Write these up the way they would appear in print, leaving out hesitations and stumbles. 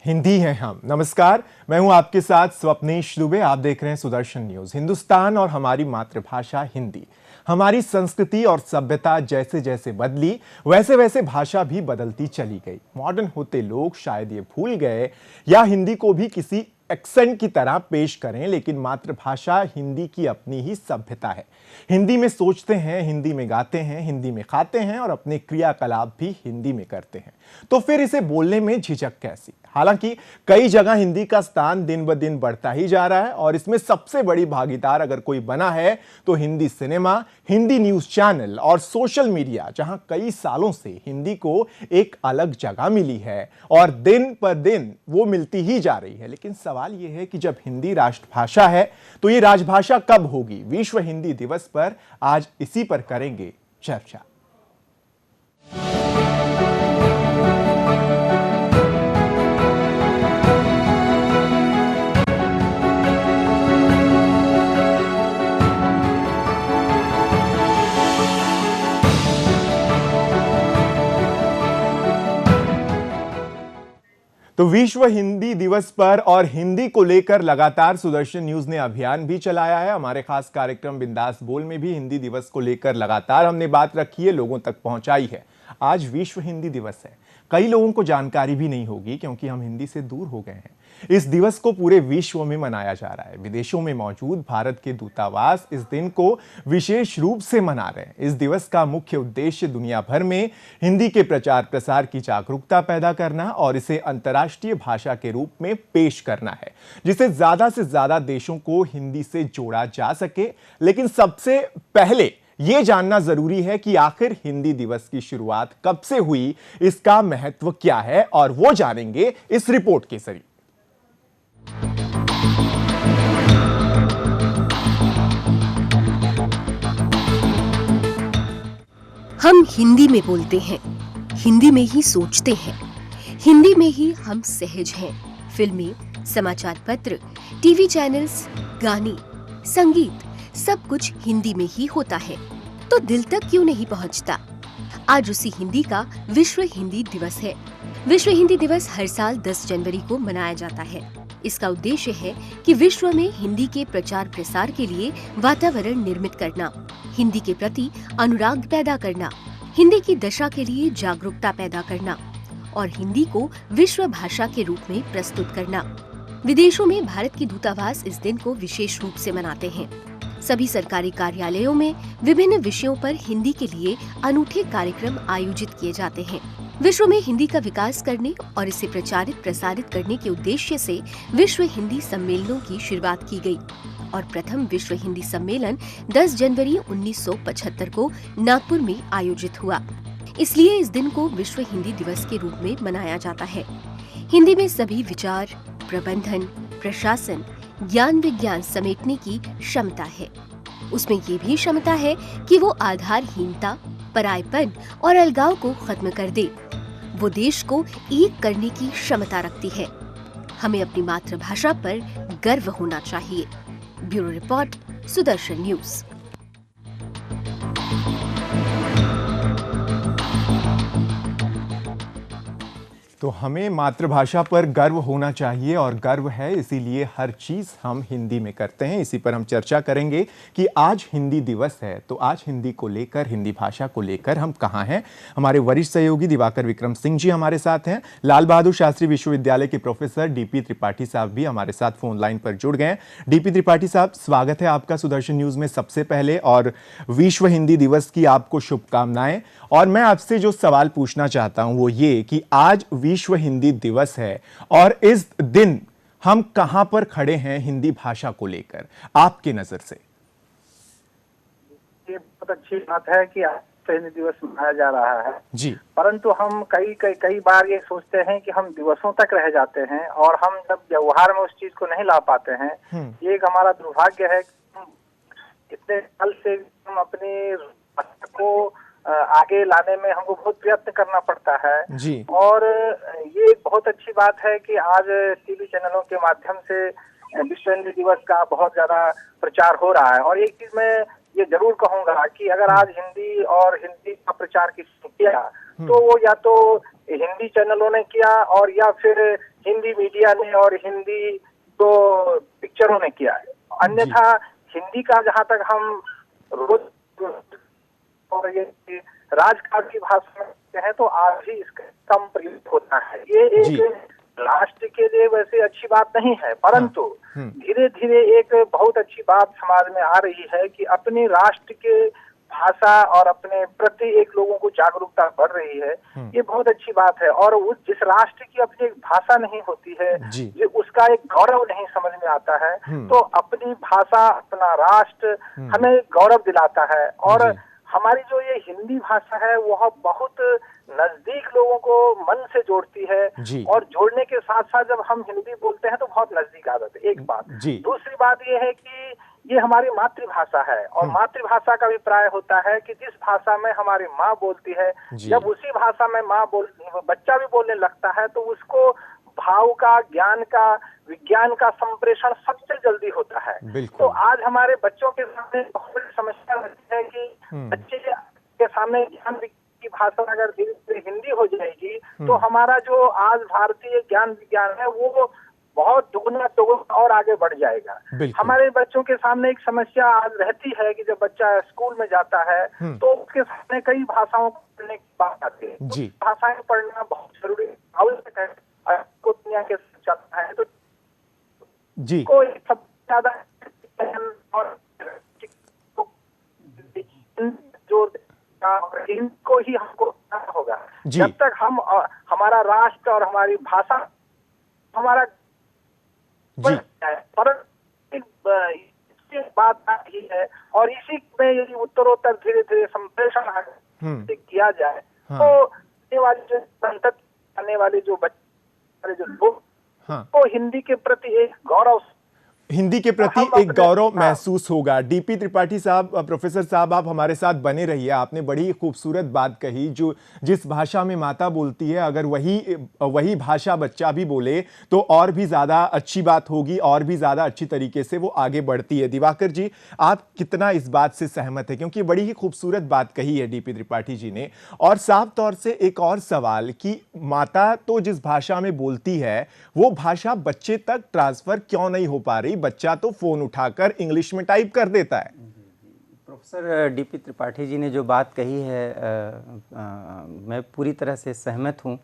हिंदी हैं हम। नमस्कार, मैं हूं आपके साथ स्वप्नेश दुबे। आप देख रहे हैं सुदर्शन न्यूज। हिंदुस्तान और हमारी मातृभाषा हिंदी, हमारी संस्कृति और सभ्यता जैसे जैसे बदली वैसे वैसे भाषा भी बदलती चली गई। मॉडर्न होते लोग शायद ये भूल गए या हिंदी को भी किसी एक्सेंट की तरह पेश करें, लेकिन मातृभाषा हिंदी की अपनी ही सभ्यता है। हिंदी में सोचते हैं, हिंदी में गाते हैं, हिंदी में खाते हैं और अपने क्रियाकलाप भी हिंदी में करते हैं। तो फिर इसे बोलने में झिझक कैसी? हालांकि कई जगह हिंदी का स्थान दिन ब दिन बढ़ता ही जा रहा है और इसमें सबसे बड़ी भागीदार अगर कोई बना है तो Hindi cinema, Hindi news channel और सोशल मीडिया, जहां कई सालों से हिंदी को एक अलग जगह मिली है और दिन पर दिन वो मिलती ही जा रही है। लेकिन सवाल ये है कि जब हिंदी राष्ट्रभाषा है तो ये राजभाषा कब होगी? विश्व हिंदी दिवस पर आज इसी पर करेंगे चर्चा। तो विश्व हिंदी दिवस पर और हिंदी को लेकर लगातार सुदर्शन न्यूज ने अभियान भी चलाया है। हमारे खास कार्यक्रम बिंदास बोल में भी हिंदी दिवस को लेकर लगातार हमने बात रखी है, लोगों तक पहुंचाई है। आज विश्व हिंदी दिवस है। कई लोगों को जानकारी भी नहीं होगी क्योंकि हम हिंदी से दूर हो गए हैं। इस दिवस को पूरे विश्व में मनाया जा रहा है। विदेशों में मौजूद भारत के दूतावास इस दिन को विशेष रूप से मना रहे हैं। इस दिवस का मुख्य उद्देश्य दुनिया भर में हिंदी के प्रचार प्रसार की जागरूकता पैदा करना और इसे अंतर्राष्ट्रीय भाषा के रूप में पेश करना है, जिसे ज्यादा से ज्यादा देशों को हिंदी से जोड़ा जा सके। लेकिन सबसे पहले ये जानना जरूरी है कि आखिर हिंदी दिवस की शुरुआत कब से हुई, इसका महत्व क्या है, और वो जानेंगे इस रिपोर्ट के जरिए। हम हिंदी में बोलते हैं, हिंदी में ही सोचते हैं, हिंदी में ही हम सहज हैं। फिल्में, समाचार पत्र, टीवी चैनल्स, गाने, संगीत, सब कुछ हिंदी में ही होता है। तो दिल तक क्यों नहीं पहुंचता? आज उसी हिंदी का विश्व हिंदी दिवस है। विश्व हिंदी दिवस हर साल 10 जनवरी को मनाया जाता है। इसका उद्देश्य है कि विश्व में हिंदी के प्रचार प्रसार के लिए वातावरण निर्मित करना, हिंदी के प्रति अनुराग पैदा करना, हिंदी की दशा के लिए जागरूकता पैदा करना और हिंदी को विश्व भाषा के रूप में प्रस्तुत करना। विदेशों में भारत के दूतावास इस दिन को विशेष रूप से मनाते हैं। सभी सरकारी कार्यालयों में विभिन्न विषयों पर हिंदी के लिए अनूठे कार्यक्रम आयोजित किए जाते हैं। विश्व में हिंदी का विकास करने और इसे प्रचारित प्रसारित करने के उद्देश्य से विश्व हिंदी सम्मेलनों की शुरुआत की गई और प्रथम विश्व हिंदी सम्मेलन 10 जनवरी 1975 को नागपुर में आयोजित हुआ। इसलिए इस दिन को विश्व हिंदी दिवस के रूप में मनाया जाता है। हिंदी में सभी विचार, प्रबंधन, प्रशासन, ज्ञान विज्ञान समेटने की क्षमता है। उसमें ये भी क्षमता है कि वो आधारहीनता, परायपन और अलगाव को खत्म कर दे। वो देश को एक करने की क्षमता रखती है। हमें अपनी मातृभाषा पर गर्व होना चाहिए। Bureau report, Sudarshan news. तो हमें मातृभाषा पर गर्व होना चाहिए और गर्व है, इसीलिए हर चीज़ हम हिंदी में करते हैं। इसी पर हम चर्चा करेंगे कि आज हिंदी दिवस है तो आज हिंदी को लेकर, हिंदी भाषा को लेकर हम कहाँ हैं। हमारे वरिष्ठ सहयोगी दिवाकर विक्रम सिंह जी हमारे साथ हैं। लाल बहादुर शास्त्री विश्वविद्यालय के प्रोफेसर डीपी त्रिपाठी साहब भी हमारे साथ फोन लाइन पर जुड़ गए। डीपी त्रिपाठी साहब, स्वागत है आपका सुदर्शन न्यूज में सबसे पहले, और विश्व हिंदी दिवस की आपको शुभकामनाएं। और मैं आपसे जो सवाल पूछना चाहता हूं वो ये कि आज विश्व हिंदी दिवस है और इस दिन हम कहां पर खड़े हैं हिंदी भाषा को लेकर आपकी नजर से? ये बहुत अच्छी बात है कि आज हिंदी दिवस मनाया जा रहा है जी, परंतु हम कई बार ये सोचते हैं कि हम दिवसों तक रह जाते हैं और हम जब व्यवहार में उस चीज को नहीं ला पाते हैं। ये एक हमारा दुर्भाग्य है कि इतने साल से हम अपनी भाषा को आगे लाने में हमको बहुत प्रयत्न करना पड़ता है जी। और ये बहुत अच्छी बात है कि आज टीवी चैनलों के माध्यम से विश्व हिंदी दिवस का बहुत ज्यादा प्रचार हो रहा है। और एक चीज मैं ये जरूर कहूंगा कि अगर आज हिंदी और हिंदी का प्रचार किसी ने किया तो वो या तो हिंदी चैनलों ने किया और या फिर हिंदी मीडिया ने और हिंदी तो पिक्चरों ने किया है। अन्यथा हिंदी का जहाँ तक हम रोज और ये राजकाज की भाषा में हैं तो आज भी इसका कम प्रयोग होता है। ये एक राष्ट्र के लिए वैसे अच्छी बात नहीं है, परंतु धीरे धीरे एक बहुत अच्छी बात समाज में आ रही है कि अपने राष्ट्र के भाषा और अपने प्रति एक लोगों को जागरूकता बढ़ रही है। ये बहुत अच्छी बात है। और उस जिस राष्ट्र की अपनी एक भाषा नहीं होती है, जो उसका एक गौरव नहीं समझ में आता है, तो अपनी भाषा अपना राष्ट्र हमें गौरव दिलाता है। और हमारी जो ये हिंदी भाषा है वह बहुत नजदीक लोगों को मन से जोड़ती है, और जोड़ने के साथ साथ जब हम हिंदी बोलते हैं तो बहुत नजदीक आ जाते हैं। एक बात। दूसरी बात ये है कि ये हमारी मातृभाषा है, और मातृभाषा का अभिप्राय होता है कि जिस भाषा में हमारी माँ बोलती है, जब उसी भाषा में बच्चा भी बोलने लगता है तो उसको भाव का, ज्ञान का, विज्ञान का संप्रेषण सबसे जल्दी होता है। तो आज हमारे बच्चों के सामने बहुत बड़ी समस्या रहती है कि बच्चे के सामने ज्ञान की भाषा अगर धीरे धीरे हिंदी हो जाएगी तो हमारा जो आज भारतीय ज्ञान विज्ञान है वो बहुत दुगना और आगे बढ़ जाएगा। हमारे बच्चों के सामने एक समस्या आज रहती है कि जब बच्चा स्कूल में जाता है तो उसके सामने कई भाषाओं को पढ़ने की बात आती है। भाषाएं पढ़ना बहुत जरूरी आवश्यक है। को दुनिया के चलता है तो को सबसे ज्यादा और जो इनको ही हमको होगा। जब तक हम हमारा राष्ट्र और हमारी भाषा हमारा पर बात आ रही है, और इसी में यदि उत्तरोत्तर धीरे धीरे संप्रेषण किया जाए तो आने वाली जो संतति, आने वाले जो बच्चे, जो लोग को हिंदी के प्रति एक गौरव, हिंदी के प्रति एक गौरव महसूस होगा। डीपी त्रिपाठी साहब, प्रोफेसर साहब, आप हमारे साथ बने रहिए। आपने बड़ी खूबसूरत बात कही, जो जिस भाषा में माता बोलती है अगर वही भाषा बच्चा भी बोले तो और भी ज़्यादा अच्छी बात होगी, और भी ज़्यादा अच्छी तरीके से वो आगे बढ़ती है। दिवाकर जी, आप कितना इस बात से सहमत है? क्योंकि बड़ी ही खूबसूरत बात कही है डीपी त्रिपाठी जी ने। और साफ तौर से एक और सवाल कि माता तो जिस भाषा में बोलती है वो भाषा बच्चे तक ट्रांसफर क्यों नहीं हो पा रही? बच्चा तो फोन उठाकर इंग्लिश में टाइप कर देता है। प्रोफेसर डीपी त्रिपाठी जी ने जो बात कही है मैं पूरी तरह से सहमत हूँ,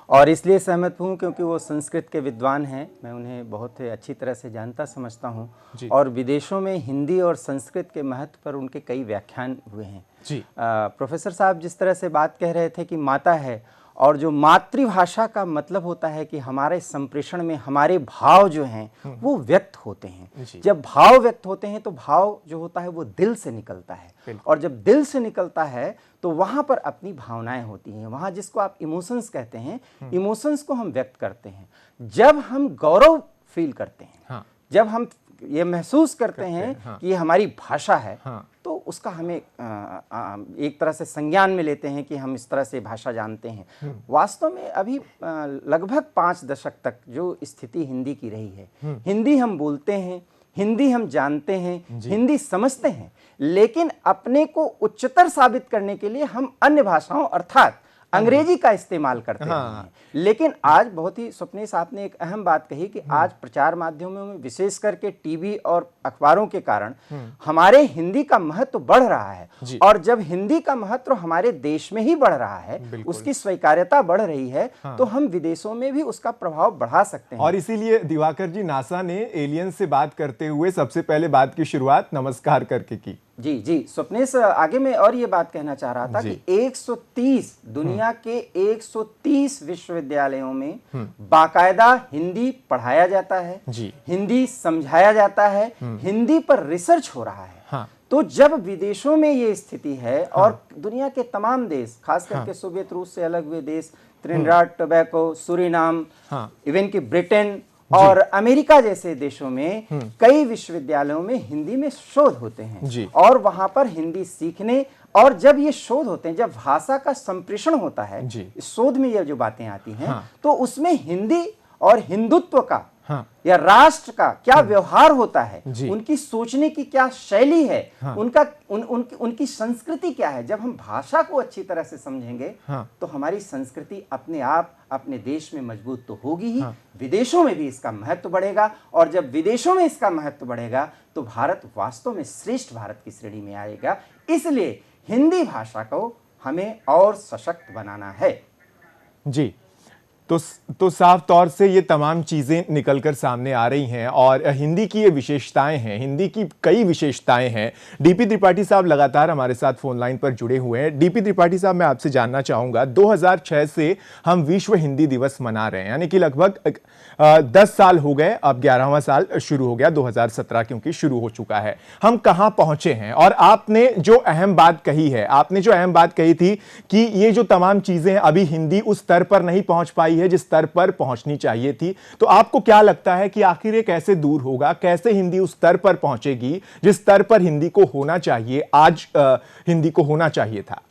और इसलिए सहमत हूँ क्योंकि वो संस्कृत के विद्वान हैं। मैं उन्हें बहुत अच्छी तरह से जानता समझता हूँ, और विदेशों में हिंदी और संस्कृत के महत्व पर उनके कई व्याख्यान हुए हैं। प्रोफेसर साहब जिस तरह से बात कह रहे थे कि माता है, और जो मातृभाषा का मतलब होता है कि हमारे संप्रेषण में हमारे भाव जो हैं वो व्यक्त होते हैं। जब भाव व्यक्त होते हैं तो भाव जो होता है वो दिल से निकलता है, और जब दिल से निकलता है तो वहाँ पर अपनी भावनाएं होती हैं। वहाँ जिसको आप इमोशंस कहते हैं, इमोशंस को हम व्यक्त करते हैं। जब हम गौरव फील करते हैं, जब हम ये महसूस करते हैं कि ये हमारी भाषा है, तो उसका हमें एक तरह से संज्ञान में लेते हैं कि हम इस तरह से भाषा जानते हैं। वास्तव में अभी लगभग 5 दशक तक जो स्थिति हिंदी की रही है, हिंदी हम बोलते हैं, हिंदी हम जानते हैं, हिंदी समझते हैं, लेकिन अपने को उच्चतर साबित करने के लिए हम अन्य भाषाओं अर्थात अंग्रेजी का इस्तेमाल करते हैं। लेकिन आज बहुत ही स्वप्नेश आपने एक अहम बात कही कि आज प्रचार माध्यमों में विशेष करके टीवी और अखबारों के कारण हमारे हिंदी का महत्व बढ़ रहा है, और जब हिंदी का महत्व हमारे देश में ही बढ़ रहा है, उसकी स्वीकार्यता बढ़ रही है, तो हम विदेशों में भी उसका प्रभाव बढ़ा सकते हैं। और इसीलिए दिवाकर जी, नासा ने एलियन से बात करते हुए सबसे पहले बात की शुरुआत नमस्कार करके की। जी स्वप्नेश, आगे मैं और ये बात कहना चाह रहा था कि 130 दुनिया के 130 विश्वविद्यालयों में बाकायदा हिंदी पढ़ाया जाता है, हिंदी समझाया जाता है, हिंदी पर रिसर्च हो रहा है। तो जब विदेशों में ये स्थिति है, और दुनिया के तमाम देश, खास करके सोवियत रूस से अलग हुए देश, त्रिनिडाद टोबैगो, सूरीनाम, इवन कि ब्रिटेन और अमेरिका जैसे देशों में कई विश्वविद्यालयों में हिंदी में शोध होते हैं, और वहां पर हिंदी सीखने, और जब ये शोध होते हैं, जब भाषा का संप्रेषण होता है, शोध में ये जो बातें आती हैं, तो उसमें हिंदी और हिंदुत्व का हाँ। या राष्ट्र का क्या व्यवहार होता है, जी। उनकी सोचने की क्या शैली है, हाँ। उनकी संस्कृति क्या है। जब हम भाषा को अच्छी तरह से समझेंगे हाँ। तो हमारी संस्कृति अपने आप अपने देश में मजबूत तो होगी ही, हाँ। विदेशों में भी इसका महत्व बढ़ेगा, और जब विदेशों में इसका महत्व बढ़ेगा तो भारत वास्तव में श्रेष्ठ भारत की श्रेणी में आएगा। इसलिए हिंदी भाषा को हमें और सशक्त बनाना है। जी, तो साफ तौर से ये तमाम चीज़ें निकलकर सामने आ रही हैं और हिंदी की ये विशेषताएं हैं, हिंदी की कई विशेषताएं हैं। डीपी त्रिपाठी साहब लगातार हमारे साथ फोन लाइन पर जुड़े हुए हैं। डीपी त्रिपाठी साहब, मैं आपसे जानना चाहूँगा, 2006 से हम विश्व हिंदी दिवस मना रहे हैं, यानी कि लगभग 10 साल हो गए। अब 11वां साल शुरू हो गया, 2017 क्योंकि शुरू हो चुका है। हम कहाँ पहुँचे हैं? और आपने जो अहम बात कही है, आपने जो अहम बात कही थी कि ये जो तमाम चीज़ें अभी हिंदी उस स्तर पर नहीं पहुँच पाई है जिस स्तर पर पहुंचनी चाहिए थी, तो आपको क्या लगता है कि आखिर ये कैसे दूर होगा, कैसे हिंदी उस स्तर पर पहुंचेगी जिस स्तर पर हिंदी को होना चाहिए, आज हिंदी को होना चाहिए था?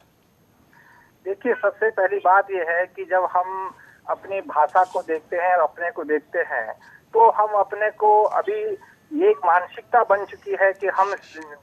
देखिए, सबसे पहली बात यह है कि जब हम अपनी भाषा को देखते हैं और अपने को देखते हैं तो हम अपने को अभी ये एक मानसिकता बन चुकी है कि हम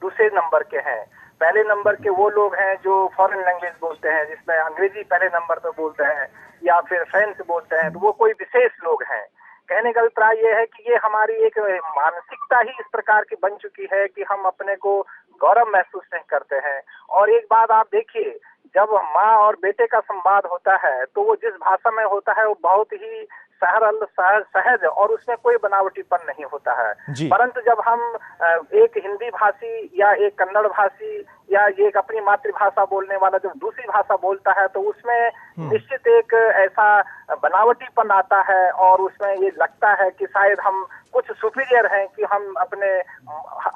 दूसरे नंबर के हैं। पहले नंबर के वो लोग हैं जो फॉरेन लैंग्वेज बोलते हैं, जिसमें अंग्रेजी पहले नंबर पर बोलते हैं या फिर फ्रेंच बोलते हैं, तो वो कोई विशेष लोग हैं। कहने का अभिप्राय ये है कि ये हमारी एक मानसिकता ही इस प्रकार की बन चुकी है कि हम अपने को गौरव महसूस नहीं करते हैं। और एक बात आप देखिए, जब माँ और बेटे का संवाद होता है तो वो जिस भाषा में होता है वो बहुत ही सरल, सहज, और उसमें कोई बनावटीपन नहीं होता है। परंतु जब हम एक हिंदी भाषी या एक कन्नड़ भाषी या एक अपनी मातृभाषा बोलने वाला जब दूसरी भाषा बोलता है तो उसमें निश्चित एक ऐसा बनावटीपन आता है और उसमें ये लगता है कि शायद हम कुछ सुपीरियर हैं, कि हम अपने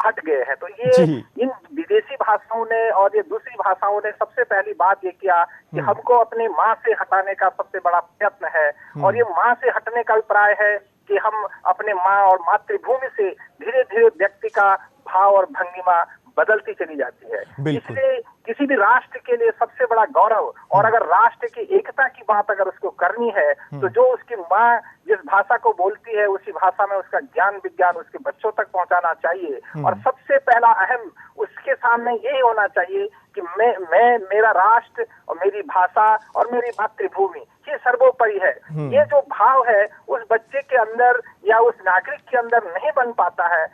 हट गए हैं। तो ये इन विदेशी भाषाओं ने और ये दूसरी भाषाओं ने सबसे पहली बात ये किया कि हमको अपनी माँ से हटाने का सबसे बड़ा प्रयत्न है। और ये माँ से हटने का अभिप्राय है कि हम अपने माँ और मातृभूमि से धीरे धीरे व्यक्ति का भाव और भंगिमा बदलती चली जाती है। इसलिए किसी भी राष्ट्र के लिए सबसे बड़ा गौरव, और अगर राष्ट्र की एकता की बात अगर उसको करनी है तो जो उसकी माँ जिस भाषा को बोलती है उसी भाषा में उसका ज्ञान विज्ञान उसके बच्चों तक पहुंचाना चाहिए। और सबसे पहला अहम उसके सामने यही होना चाहिए कि मैं मेरा राष्ट्र और मेरी भाषा और मेरी मातृभूमि ये सर्वोपरि है। ये जो भाव है उस बच्चे के अंदर या उस नागरिक के अंदर नहीं बन पाता है।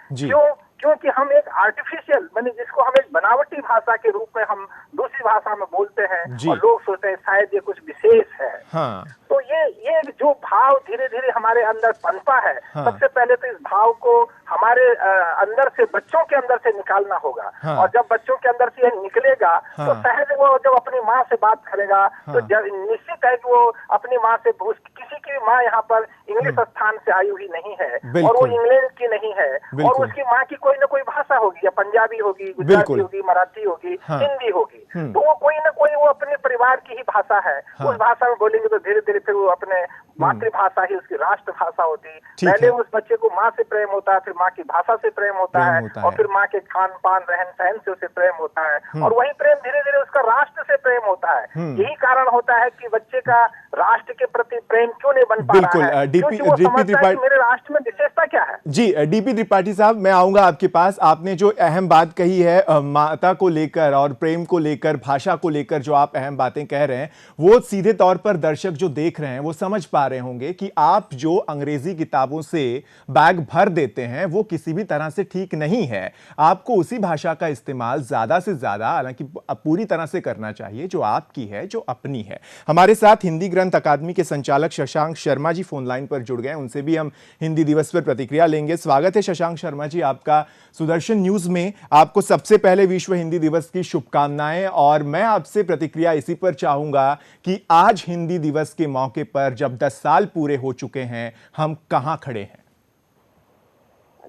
क्योंकि हम एक आर्टिफिशियल, माने जिसको हम एक बनावटी भाषा के रूप में हम दूसरी भाषा में बोलते हैं और लोग सोचते हैं शायद ये कुछ विशेष है। हाँ। तो ये जो भाव धीरे धीरे हमारे अंदर पनपा है, सबसे पहले तो इस भाव को हमारे अंदर से, बच्चों के अंदर से निकालना होगा। और जब बच्चों के अंदर से ये निकलेगा तो सहज वो जब अपनी माँ से बात करेगा तो निश्चित है कि वो अपनी माँ से, किसी की भी माँ यहाँ पर इंग्लिश स्थान से आई हुई नहीं है और वो इंग्लैंड की नहीं है, और उसकी माँ की कोई ना कोई भाषा होगी, या पंजाबी होगी, गुजराती होगी, मराठी होगी, हिंदी होगी। तो वो कोई ना कोई वो अपने परिवार की ही भाषा है। उस भाषा में बोलेंगे तो धीरे धीरे फिर वो अपने मातृभाषा ही उसकी राष्ट्रभाषा होती। पहले उस बच्चे को माँ से प्रेम होता है, फिर माँ की भाषा से प्रेम होता है, और फिर माँ के खान पान रहन सहन से उसे प्रेम होता है, और वही प्रेम धीरे धीरे उसका राष्ट्र से प्रेम होता है। यही कारण होता है कि बच्चे का राष्ट्र के प्रति प्रेम क्यों नहीं बन पा रहा है, क्योंकि वो समझता है कि मेरे राष्ट्र में विशेषता क्या है। जी, डीपी त्रिपाठी साहब, मैं आऊंगा आपके पास। आपने जो अहम बात कही है माता को लेकर और प्रेम को लेकर, भाषा को लेकर, जो आप अहम बातें कह रहे हैं, वो सीधे तौर पर दर्शक जो देख रहे हैं वो समझ पा रहे होंगे कि आप जो अंग्रेजी किताबों से बैग भर देते हैं वो किसी भी तरह से ठीक नहीं है। आपको उसी भाषा का इस्तेमाल ज्यादा से ज्यादा, हालांकि पूरी तरह से करना चाहिए जो आपकी है, जो अपनी है। हमारे साथ हिंदी ग्रंथ अकादमी के संचालक शशांक शर्मा जी फोन लाइन पर जुड़ गए, उनसे भी हम हिंदी दिवस पर प्रतिक्रिया लेंगे। स्वागत है शशांक शर्मा जी आपका सुदर्शन न्यूज में। आपको सबसे पहले विश्व हिंदी दिवस की शुभकामनाएं, और मैं आपसे प्रतिक्रिया इसी पर चाहूंगा कि आज हिंदी दिवस के मौके पर जब 10 साल पूरे हो चुके हैं, हम कहां खड़े हैं?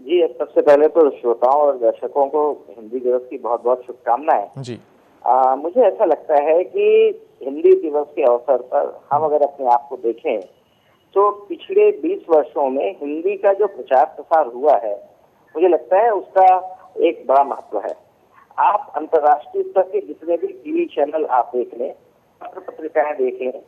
जी, सबसे पहले तो श्रोताओं और दर्शकों को हिंदी दिवस की बहुत बहुत शुभकामनाएं। जी, मुझे ऐसा लगता है कि हिंदी दिवस के अवसर पर हम अगर अपने आप को देखें तो पिछले 20 वर्षों में हिंदी का जो प्रचार प्रसार हुआ है, मुझे लगता है उसका एक बड़ा महत्व है। आप अंतर्राष्ट्रीय स्तर के जितने भी टीवी चैनल आप देख लें, पत्र पत्रिकाएं देख लें,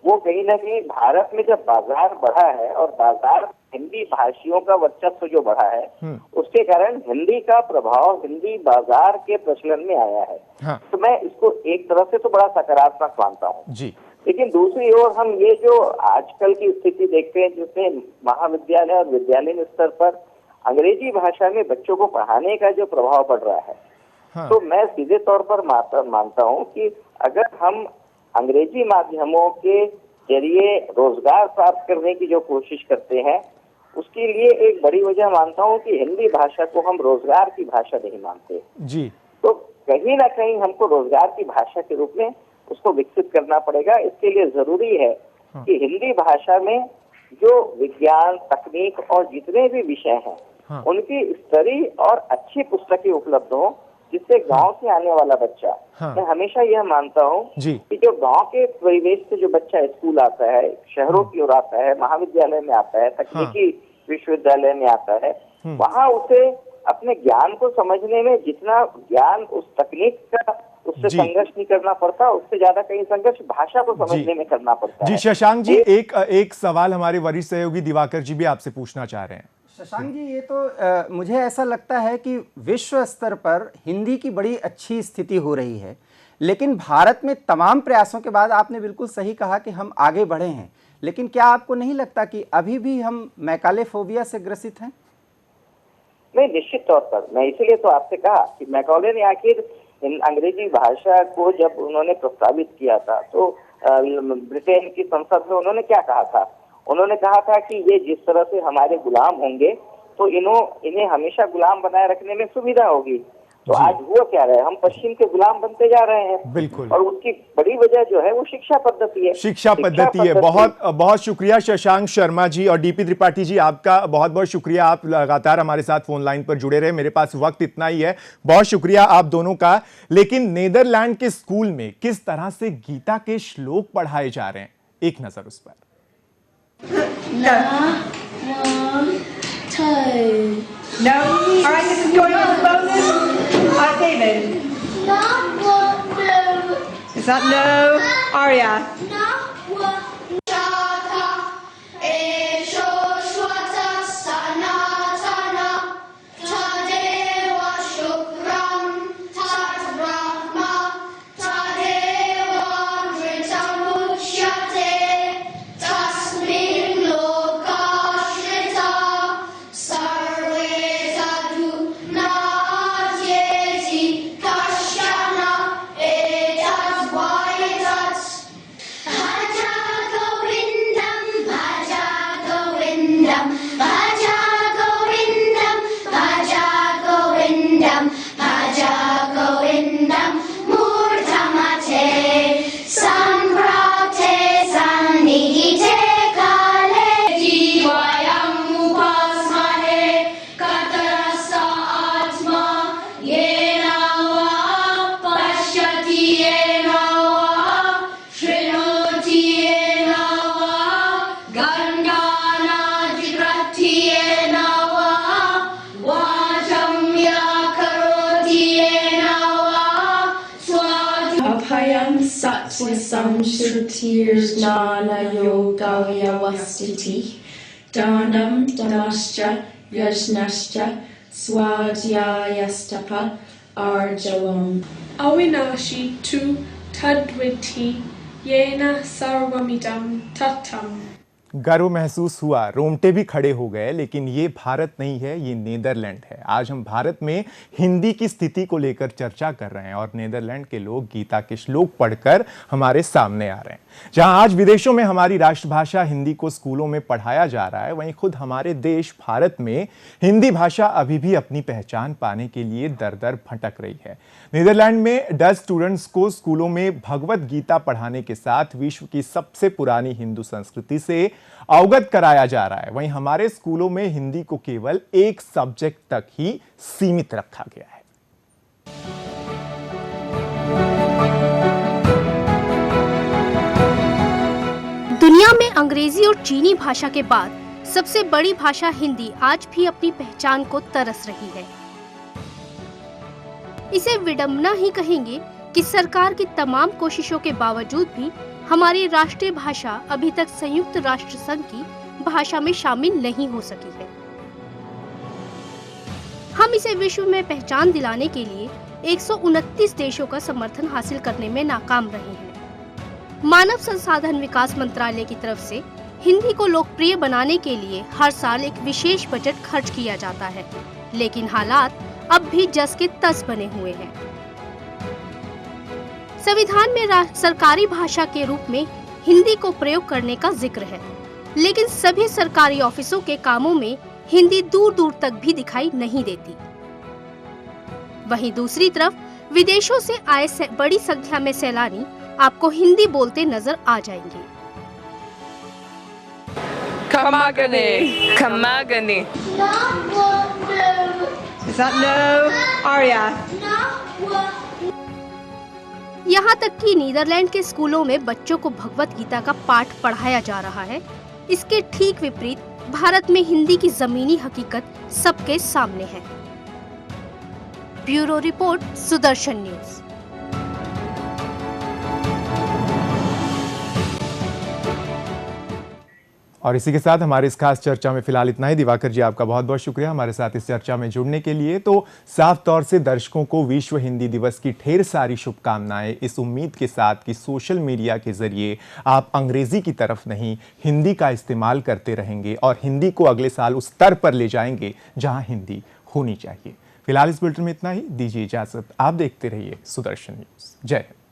वो कहीं ना कहीं भारत में जब बाजार बढ़ा है और बाजार हिंदी भाषियों का वर्चस्व जो बढ़ा है उसके कारण हिंदी का प्रभाव हिंदी बाजार के प्रचलन में आया है। हाँ। तो मैं इसको एक तरफ से तो बड़ा सकारात्मक मानता हूँ जी। लेकिन दूसरी ओर हम ये जो आजकल की स्थिति देखते हैं जिसमें महाविद्यालय और विद्यालयीन स्तर पर अंग्रेजी भाषा में बच्चों को पढ़ाने का जो प्रभाव पड़ रहा है, हाँ। तो मैं सीधे तौर पर मानता हूँ कि अगर हम अंग्रेजी माध्यमों के जरिए रोजगार प्राप्त करने की जो कोशिश करते हैं, उसके लिए एक बड़ी वजह मानता हूँ कि हिंदी भाषा को हम रोजगार की भाषा नहीं मानते जी। तो कहीं ना कहीं हमको रोजगार की भाषा के रूप में उसको विकसित करना पड़ेगा। इसके लिए जरूरी है कि हिंदी भाषा में जो विज्ञान, तकनीक और जितने भी विषय हैं उनकी स्तरीय और अच्छी पुस्तकें उपलब्ध हो, जिससे गांव से आने वाला बच्चा, मैं हमेशा यह मानता हूँ कि जो गांव के परिवेश से जो बच्चा स्कूल आता है, शहरों की ओर आता है, महाविद्यालय में आता है, तकनीकी विश्वविद्यालय में आता है, वहाँ उसे अपने ज्ञान को समझने में जितना ज्ञान उस तकनीक का उससे संघर्ष नहीं करना पड़ता, उससे ज्यादा कहीं संघर्ष भाषा को समझने में करना पड़ता है। जी शशांक जी, एक सवाल हमारे वरिष्ठ सहयोगी दिवाकर जी भी आपसे पूछना चाह रहे हैं। शशांक जी, ये तो मुझे ऐसा लगता है कि विश्व स्तर पर हिंदी की बड़ी अच्छी स्थिति हो रही है, लेकिन भारत में तमाम प्रयासों के बाद आपने बिल्कुल सही कहा कि हम आगे बढ़े हैं, लेकिन क्या आपको नहीं लगता कि अभी भी हम मैकाले फोबिया से ग्रसित हैं? नहीं, निश्चित तौर पर। मैं इसीलिए तो आपसे कहा कि मैकाले ने आखिर अंग्रेजी भाषा को जब उन्होंने प्रस्तावित किया था तो ब्रिटेन की संसद में उन्होंने क्या कहा था? उन्होंने कहा था कि ये जिस तरह से हमारे गुलाम होंगे तो इन्हें हमेशा गुलाम बनाए रखने में सुविधा होगी। तो आज हुआ क्या रहा है, हम पश्चिम के गुलाम बनते जा रहे हैं। बिल्कुल। और उसकी बड़ी वजह जो है वो शिक्षा पद्धति है। शिक्षा पद्धति है। बहुत बहुत शुक्रिया शशांक शर्मा जी और डीपी त्रिपाठी जी, आपका बहुत बहुत शुक्रिया। आप लगातार हमारे साथ फोन लाइन पर जुड़े रहे। मेरे पास वक्त इतना ही है, बहुत शुक्रिया आप दोनों का। लेकिन नीदरलैंड के स्कूल में किस तरह से गीता के श्लोक पढ़ाए जा रहे हैं, एक नजर उस पर। No. All right, this is going on the bonus. David. No. Is that no? Aria. No. Sattva Shrutirjnana Yoga Vyavastiti Dhanam Dhamascha Yajnascha Swadhyayastapa Arjavam Avinashi tu tadviti yena sarvamidam tatam। गर्व महसूस हुआ, रोंगटे भी खड़े हो गए। लेकिन ये भारत नहीं है, ये नीदरलैंड है। आज हम भारत में हिंदी की स्थिति को लेकर चर्चा कर रहे हैं और नीदरलैंड के लोग गीता के श्लोक पढ़कर हमारे सामने आ रहे हैं। जहां आज विदेशों में हमारी राष्ट्रभाषा हिंदी को स्कूलों में पढ़ाया जा रहा है, वहीं खुद हमारे देश भारत में हिंदी भाषा अभी भी अपनी पहचान पाने के लिए दर दर भटक रही है। नीदरलैंड में डच स्टूडेंट्स को स्कूलों में भगवत गीता पढ़ाने के साथ विश्व की सबसे पुरानी हिंदू संस्कृति से अवगत कराया जा रहा है। वहीं हमारे स्कूलों में हिंदी को केवल एक सब्जेक्ट तक ही सीमित रखा गया है। दुनिया में अंग्रेजी और चीनी भाषा के बाद सबसे बड़ी भाषा हिंदी आज भी अपनी पहचान को तरस रही है। इसे विडंबना ही कहेंगे कि सरकार की तमाम कोशिशों के बावजूद भी हमारी राष्ट्रीय भाषा अभी तक संयुक्त राष्ट्र संघ की भाषा में शामिल नहीं हो सकी है। हम इसे विश्व में पहचान दिलाने के लिए 129 देशों का समर्थन हासिल करने में नाकाम रहे हैं। मानव संसाधन विकास मंत्रालय की तरफ से हिंदी को लोकप्रिय बनाने के लिए हर साल एक विशेष बजट खर्च किया जाता है, लेकिन हालात अब भी जस के तस बने हुए हैं। संविधान में सरकारी भाषा के रूप में हिंदी को प्रयोग करने का जिक्र है, लेकिन सभी सरकारी ऑफिसों के कामों में हिंदी दूर दूर तक भी दिखाई नहीं देती। वहीं दूसरी तरफ विदेशों से आए बड़ी संख्या में सैलानी आपको हिंदी बोलते नजर आ जाएंगे। Kamagani. Kamagani. Is that no? Aria. यहाँ तक कि नीदरलैंड के स्कूलों में बच्चों को भगवत गीता का पाठ पढ़ाया जा रहा है। इसके ठीक विपरीत भारत में हिंदी की जमीनी हकीकत सबके सामने है। Bureau report, Sudarshan news. और इसी के साथ हमारी इस खास चर्चा में फिलहाल इतना ही। दिवाकर जी, आपका बहुत बहुत शुक्रिया हमारे साथ इस चर्चा में जुड़ने के लिए। तो साफ तौर से दर्शकों को विश्व हिंदी दिवस की ढेर सारी शुभकामनाएं, इस उम्मीद के साथ कि सोशल मीडिया के जरिए आप अंग्रेजी की तरफ नहीं हिंदी का इस्तेमाल करते रहेंगे और हिंदी को अगले साल उस स्तर पर ले जाएंगे जहां हिंदी होनी चाहिए। फिलहाल इस बुलेटिन में इतना ही। दीजिए इजाजत। आप देखते रहिए सुदर्शन न्यूज। जय हिंद।